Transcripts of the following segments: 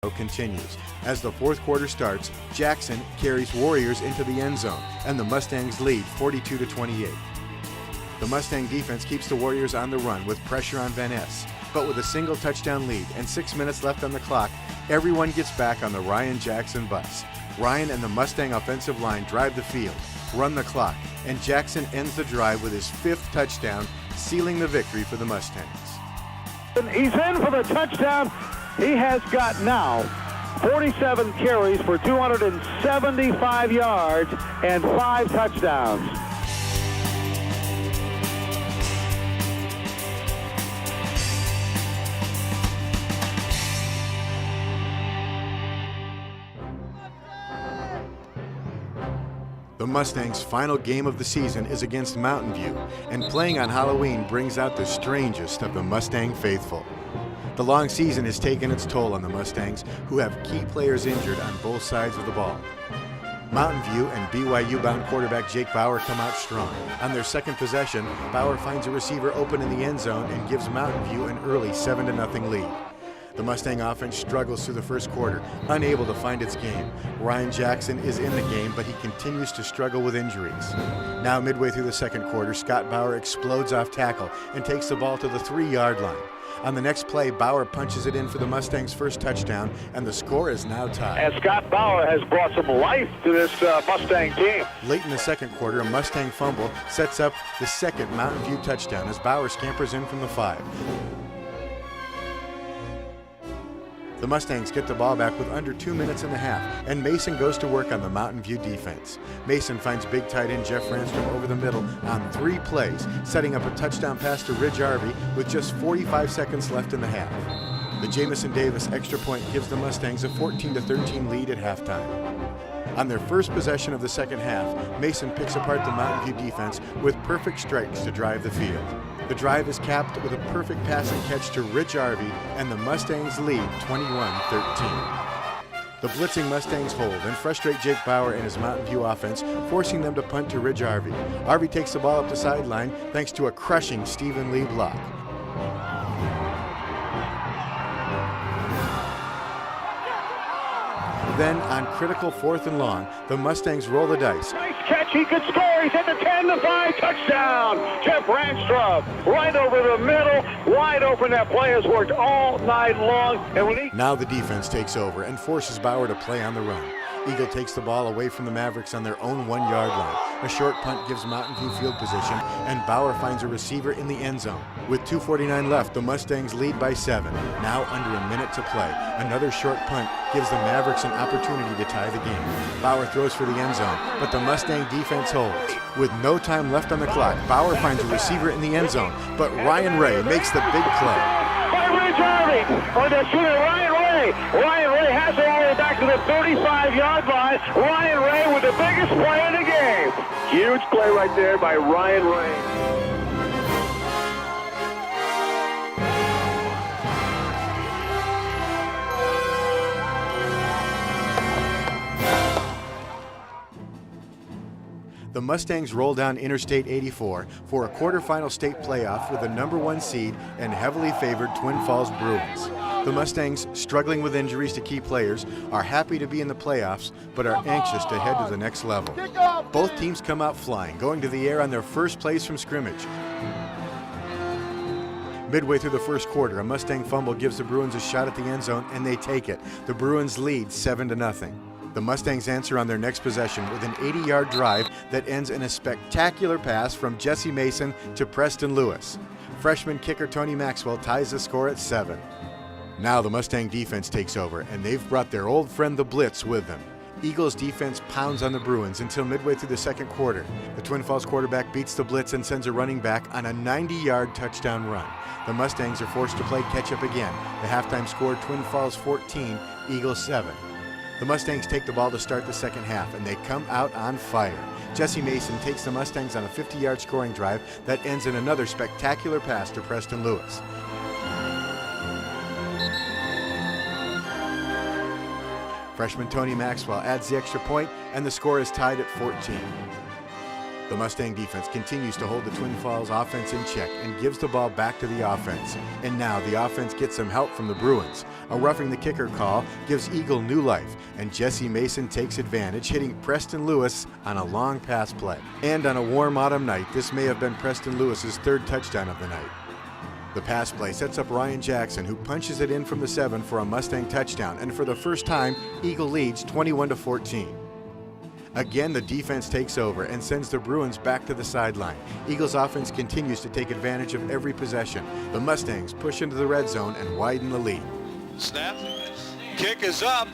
continues. As the fourth quarter starts, Jackson carries Warriors into the end zone, and the Mustangs lead 42-28. The Mustang defense keeps the Warriors on the run with pressure on Van Ness, but with a single touchdown lead and 6 minutes left on the clock, everyone gets back on the Ryan Jackson bus. Ryan and the Mustang offensive line drive the field, run the clock, and Jackson ends the drive with his fifth touchdown, sealing the victory for the Mustangs. He's in for the touchdown. He has got now 47 carries for 275 yards and 5 touchdowns. The Mustangs' final game of the season is against Mountain View, and playing on Halloween brings out the strangest of the Mustang faithful. The long season has taken its toll on the Mustangs, who have key players injured on both sides of the ball. Mountain View and BYU-bound quarterback Jake Bauer come out strong. On their second possession, Bauer finds a receiver open in the end zone and gives Mountain View an early 7-0 lead. The Mustang offense struggles through the first quarter, unable to find its game. Ryan Jackson is in the game, but he continues to struggle with injuries. Now midway through the second quarter, Scott Bauer explodes off tackle and takes the ball to the 3-yard line. On the next play, Bauer punches it in for the Mustangs' first touchdown, and the score is now tied. And Scott Bauer has brought some life to this Mustang team. Late in the second quarter, a Mustang fumble sets up the second Mountain View touchdown as Bauer scampers in from the 5. The Mustangs get the ball back with under 2 minutes and a half, and Mason goes to work on the Mountain View defense. Mason finds big tight end Jeff Ranstrom over the middle on 3 plays, setting up a touchdown pass to Ridge Arvey with just 45 seconds left in the half. The Jamison Davis extra point gives the Mustangs a 14-13 lead at halftime. On their first possession of the second half, Mason picks apart the Mountain View defense with perfect strikes to drive the field. The drive is capped with a perfect pass and catch to Rich Arvey, and the Mustangs lead 21-13. The blitzing Mustangs hold and frustrate Jake Bauer and his Mountain View offense, forcing them to punt to Ridge Arvey. Arvey takes the ball up the sideline thanks to a crushing Stephen Lee block. Then, on critical 4th and long, the Mustangs roll the dice. Nice catch, he could score, he's at the 10-5 touchdown. Jeff Ranstrom, right over the middle, wide open. That play has worked all night long. And now the defense takes over and forces Bauer to play on the run. Eagle takes the ball away from the Mavericks on their own 1-yard line. A short punt gives Mountain View field position, and Bauer finds a receiver in the end zone. With 2:49 left, the Mustangs lead by 7. Now under a minute to play. Another short punt gives the Mavericks an opportunity to tie the game. Bauer throws for the end zone, but the Mustang defense holds. With no time left on the clock, Bauer finds a receiver in the end zone, but Ryan Ray makes the big play. By Ridge Arvey, or the shooter Ryan Ray. Ryan Ray has it all the way back to the 35-yard line. Ryan Ray with the biggest play in the game. Huge play right there by Ryan Ray. The Mustangs roll down Interstate 84 for a quarterfinal state playoff with the #1 seed and heavily favored Twin Falls Bruins. The Mustangs, struggling with injuries to key players, are happy to be in the playoffs, but are anxious to head to the next level. Both teams come out flying, going to the air on their first plays from scrimmage. Midway through the first quarter, a Mustang fumble gives the Bruins a shot at the end zone, and they take it. The Bruins lead 7-0. The Mustangs answer on their next possession with an 80-yard drive that ends in a spectacular pass from Jesse Mason to Preston Lewis. Freshman kicker Tony Maxwell ties the score at 7. Now the Mustang defense takes over, and they've brought their old friend the Blitz with them. Eagles defense pounds on the Bruins until midway through the second quarter. The Twin Falls quarterback beats the Blitz and sends a running back on a 90-yard touchdown run. The Mustangs are forced to play catch-up again. The halftime score, Twin Falls 14, Eagles 7. The Mustangs take the ball to start the second half, and they come out on fire. Jesse Mason takes the Mustangs on a 50-yard scoring drive that ends in another spectacular pass to Preston Lewis. Freshman Tony Maxwell adds the extra point, and the score is tied at 14. The Mustang defense continues to hold the Twin Falls offense in check and gives the ball back to the offense. And now the offense gets some help from the Bruins. A roughing the kicker call gives Eagle new life, and Jesse Mason takes advantage, hitting Preston Lewis on a long pass play. And on a warm autumn night, this may have been Preston Lewis's third touchdown of the night. The pass play sets up Ryan Jackson, who punches it in from the 7 for a Mustang touchdown, and for the first time, Eagle leads 21-14. Again, the defense takes over and sends the Bruins back to the sideline. Eagles offense continues to take advantage of every possession. The Mustangs push into the red zone and widen the lead. Snap, kick is up.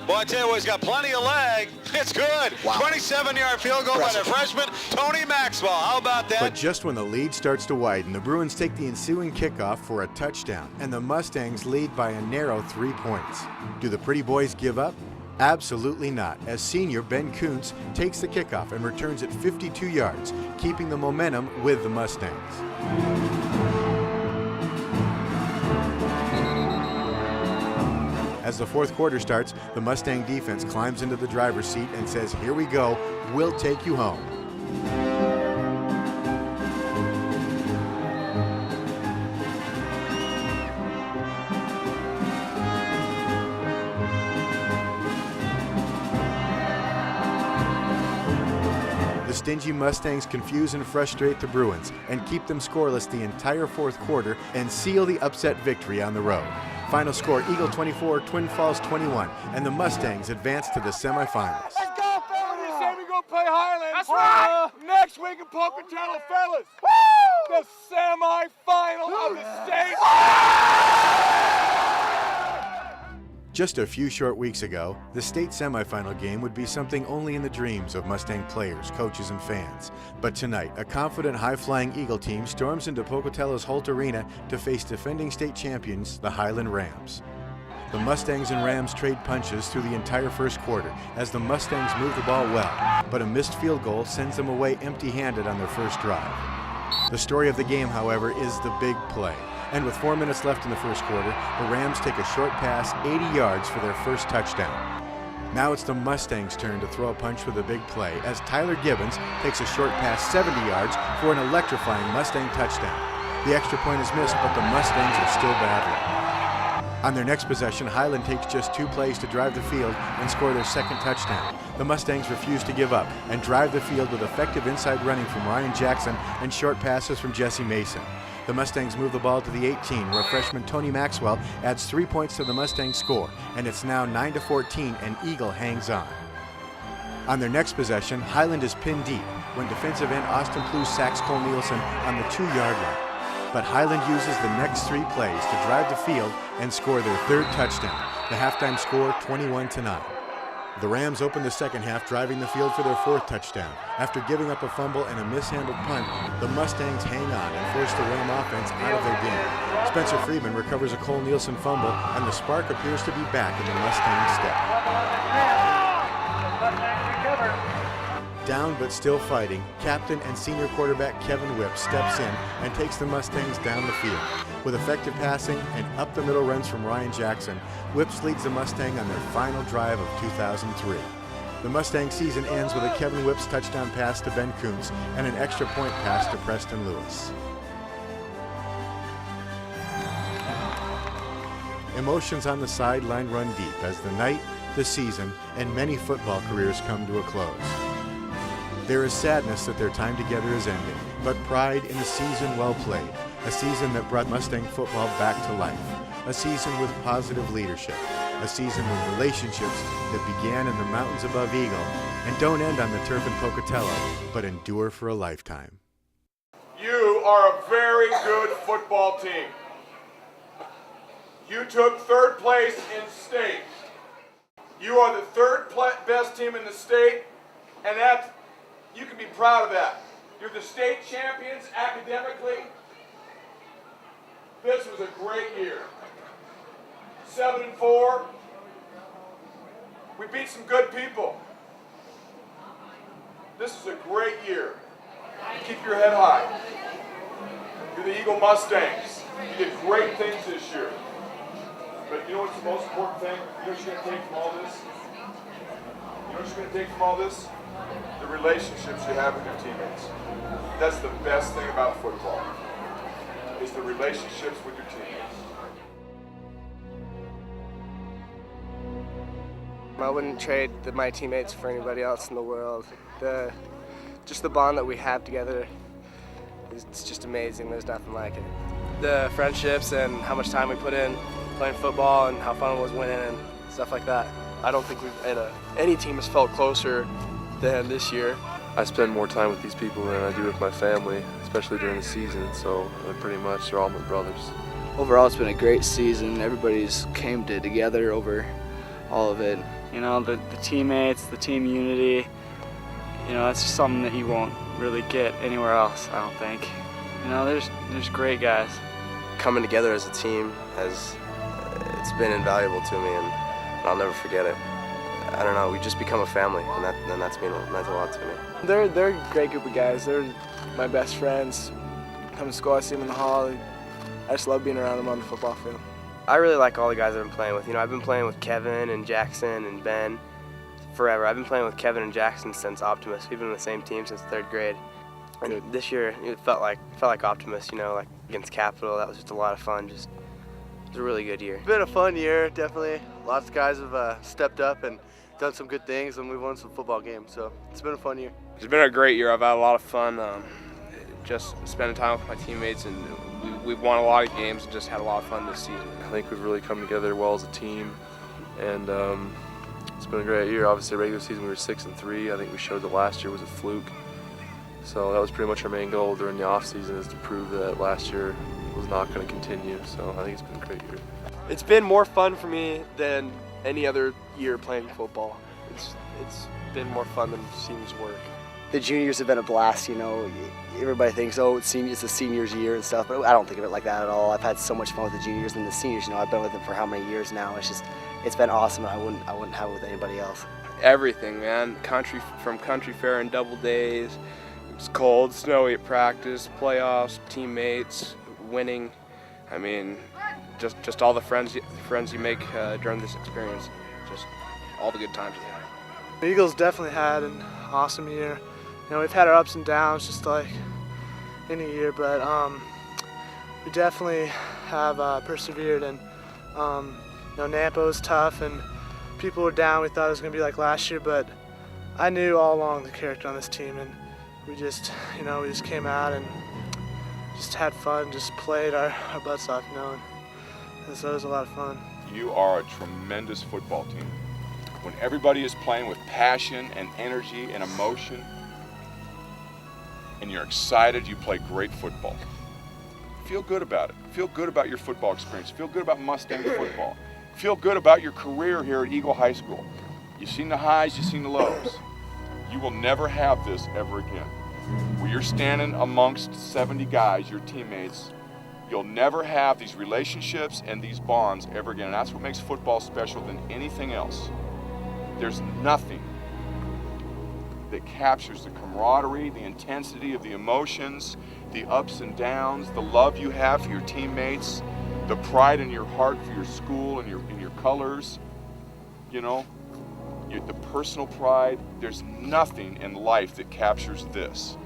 Boy, I tell you what, he's got plenty of leg. It's good. Wow. 27-yard field goal by the freshman, Tony Maxwell. How about that? But just when the lead starts to widen, the Bruins take the ensuing kickoff for a touchdown, and the Mustangs lead by a narrow 3 points. Do the Pretty Boys give up? Absolutely not, as senior Ben Kuntz takes the kickoff and returns it 52 yards, keeping the momentum with the Mustangs. As the fourth quarter starts, the Mustang defense climbs into the driver's seat and says, "Here we go, we'll take you home." The stingy Mustangs confuse and frustrate the Bruins and keep them scoreless the entire fourth quarter and seal the upset victory on the road. Final score, Eagle 24, Twin Falls 21, and the Mustangs advance to the semifinals. Let's go, fellas! You say we go play Highland. That's right! Next week in Pocatello, fellas! Woo! The semifinal of the state! Just a few short weeks ago, the state semifinal game would be something only in the dreams of Mustang players, coaches, and fans. But tonight, a confident, high-flying Eagle team storms into Pocatello's Holt Arena to face defending state champions, the Highland Rams. The Mustangs and Rams trade punches through the entire first quarter as the Mustangs move the ball well, but a missed field goal sends them away empty-handed on their first drive. The story of the game, however, is the big play. And with 4 minutes left in the first quarter, the Rams take a short pass 80 yards for their first touchdown. Now it's the Mustangs' turn to throw a punch with a big play as Tyler Gibbons takes a short pass 70 yards for an electrifying Mustang touchdown. The extra point is missed, but the Mustangs are still battling. On their next possession, Highland takes just 2 plays to drive the field and score their second touchdown. The Mustangs refuse to give up and drive the field with effective inside running from Ryan Jackson and short passes from Jesse Mason. The Mustangs move the ball to the 18, where freshman Tony Maxwell adds 3 points to the Mustangs' score, and it's now 9-14, and Eagle hangs on. On their next possession, Highland is pinned deep when defensive end Austin Plew sacks Cole Nielsen on the 2-yard line. But Highland uses the next 3 plays to drive the field and score their third touchdown. The halftime score, 21-9. The Rams open the second half, driving the field for their fourth touchdown. After giving up a fumble and a mishandled punt, the Mustangs hang on and force the Ram offense out of their game. Spencer Freeman recovers a Cole Nielsen fumble, and the spark appears to be back in the Mustang step. Down but still fighting, captain and senior quarterback Kevin Whipp steps in and takes the Mustangs down the field. With effective passing and up-the-middle runs from Ryan Jackson, Whips leads the Mustang on their final drive of 2003. The Mustang season ends with a Kevin Whips touchdown pass to Ben Kuntz and an extra point pass to Preston Lewis. Emotions on the sideline run deep as the night, the season, and many football careers come to a close. There is sadness that their time together is ending, but pride in a season well played, a season that brought Mustang football back to life, a season with positive leadership, a season with relationships that began in the mountains above Eagle and don't end on the turf in Pocatello, but endure for a lifetime. You are a very good football team. You took third place in state. You are the third best team in the state, and you can be proud of that. You're the state champions academically. This was a great year. 7-4. We beat some good people. This is a great year. Keep your head high. You're the Eagle Mustangs. You did great things this year. But you know what's the most important thing? You know what you're going to take from all this? You know what you're going to take from all this? the relationships you have with your teammates. That's the best thing about football, is the relationships with your teammates. I wouldn't trade my teammates for anybody else in the world. Just the bond that we have together, it's just amazing. There's nothing like it. The friendships and how much time we put in playing football and how fun it was winning and stuff like that. I don't think any team has felt closer than this year. I spend more time with these people than I do with my family, especially during the season, so pretty much they're all my brothers. Overall, it's been a great season. Everybody's came together over all of it. You know, the teammates, the team unity, you know, that's just something that you won't really get anywhere else, I don't think. You know, there's great guys. Coming together as a team it's been invaluable to me, and I'll never forget it. I don't know, we just become a family, and that's meant a lot to me. They're a great group of guys. They're my best friends. Come to school, I see them in the hall. I just love being around them on the football field. I really like all the guys I've been playing with. You know, I've been playing with Kevin and Jackson and Ben forever. I've been playing with Kevin and Jackson since Optimus. We've been on the same team since 3rd grade. And this year, it felt like Optimus, you know, like against Capital. That was just a lot of fun. It was a really good year. It's been a fun year, definitely. Lots of guys have stepped up and done some good things, and we've won some football games, so it's been a fun year. It's been a great year. I've had a lot of fun just spending time with my teammates, and we've won a lot of games and just had a lot of fun this season. I think we've really come together well as a team, and it's been a great year. Obviously, regular season we were 6-3. I think we showed that last year was a fluke. So that was pretty much our main goal during the off season, is to prove that last year was not going to continue. So I think it's been a great year. It's been more fun for me than any other year playing football. It's been more fun than seniors work. The juniors have been a blast, you know. Everybody thinks, oh, it's the seniors' year and stuff, but I don't think of it like that at all. I've had so much fun with the juniors and the seniors. You know, I've been with them for how many years now? It's been awesome, and I wouldn't have it with anybody else. Everything, man. From country fair and double days. It's cold, snowy at practice, playoffs, teammates, winning. I mean, just all the friends you make during this experience. Just all the good times you have. The Eagles definitely had an awesome year. You know, we've had our ups and downs just like any year, but we definitely have persevered, and you know, Nampa was tough and people were down. We thought it was going to be like last year, but I knew all along the character on this team, and we just came out and just had fun, just played our butts off, you know, and so it was a lot of fun. You are a tremendous football team. When everybody is playing with passion and energy and emotion, and you're excited, you play great football. Feel good about it. Feel good about your football experience. Feel good about Mustang football. Feel good about your career here at Eagle High School. You've seen the highs, you've seen the lows. You will never have this ever again. Where you're standing amongst 70 guys, your teammates, you'll never have these relationships and these bonds ever again. And that's what makes football special than anything else. There's nothing that captures the camaraderie, the intensity of the emotions, the ups and downs, the love you have for your teammates, the pride in your heart for your school and your colors, you know, the personal pride. There's nothing in life that captures this.